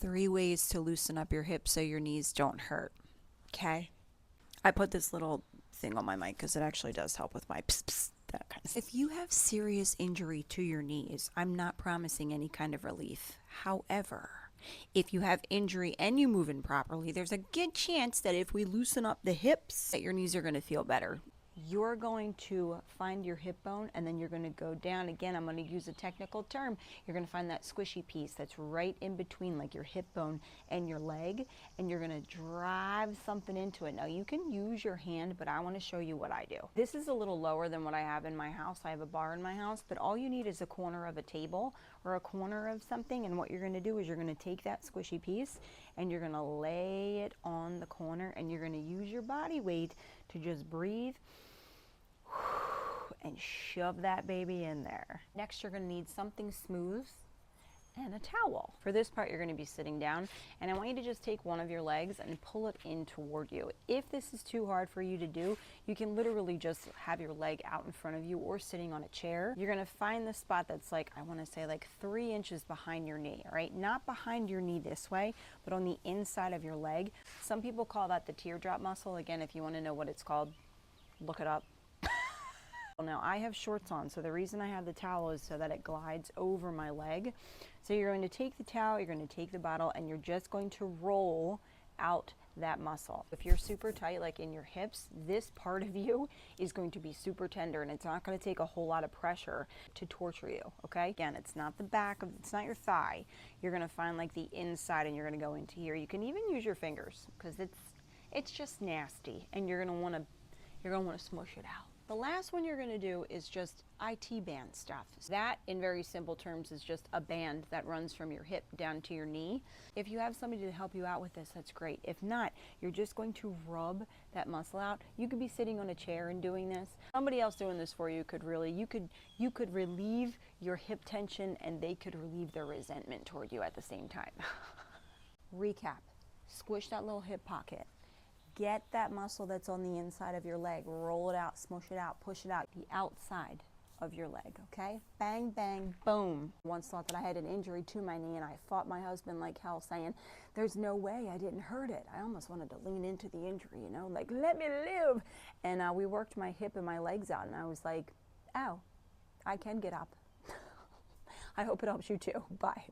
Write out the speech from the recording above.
3 ways to loosen up your hips so your knees don't hurt. Okay? I put this little thing on my mic because it actually does help with my pss, pss, that kind of stuff. If you have serious injury to your knees, I'm not promising any kind of relief. However, if you have injury and you move improperly, there's a good chance that if we loosen up the hips, that your knees are going to feel better. You're going to find your hip bone and then you're going to go down. Again, I'm going to use a technical term. You're going to find that squishy piece that's right in between like your hip bone and your leg, and you're going to drive something into it. Now you can use your hand, but I want to show you what I do. This is a little lower than what I have in my house. I have a bar in my house, but all you need is a corner of a table or a corner of something, and what you're going to do is you're going to take that squishy piece and you're going to lay it on the corner, and you're going to use your body weight to just breathe and shove that baby in there. Next, you're going to need something smooth and a towel. For this part, you're going to be sitting down, and I want you to just take one of your legs and pull it in toward you. If this is too hard for you to do, you can literally just have your leg out in front of you or sitting on a chair. You're going to find the spot that's like, I want to say like 3 inches behind your knee, all right? Not behind your knee this way, but on the inside of your leg. Some people call that the teardrop muscle. Again, if you want to know what it's called, look it up. Now I have shorts on, so the reason I have the towel is so that it glides over my leg. So you're going to take the towel, you're going to take the bottle, and you're just going to roll out that muscle. If you're super tight, like in your hips, this part of you is going to be super tender, and it's not going to take a whole lot of pressure to torture you, okay? Again, it's not the back of, it's not your thigh. You're going to find like the inside, and you're going to go into here. You can even use your fingers because it's just nasty, and you're going to want to smush it out. The last one you're going to do is just IT band stuff. That, in very simple terms, is just a band that runs from your hip down to your knee. If you have somebody to help you out with this, that's great. If not, you're just going to rub that muscle out. You could be sitting on a chair and doing this. Somebody else doing this for you could really, you could relieve your hip tension, and they could relieve their resentment toward you at the same time. Recap. Squish that little hip pocket. Get that muscle that's on the inside of your leg, roll it out, smush it out, push it out, the outside of your leg, okay? Bang, bang, boom. Once thought that I had an injury to my knee, and I fought my husband like hell saying, there's no way I didn't hurt it. I almost wanted to lean into the injury, you know, like, let me live. And we worked my hip and my legs out, and I was like, ow, I can get up. I hope it helps you too. Bye.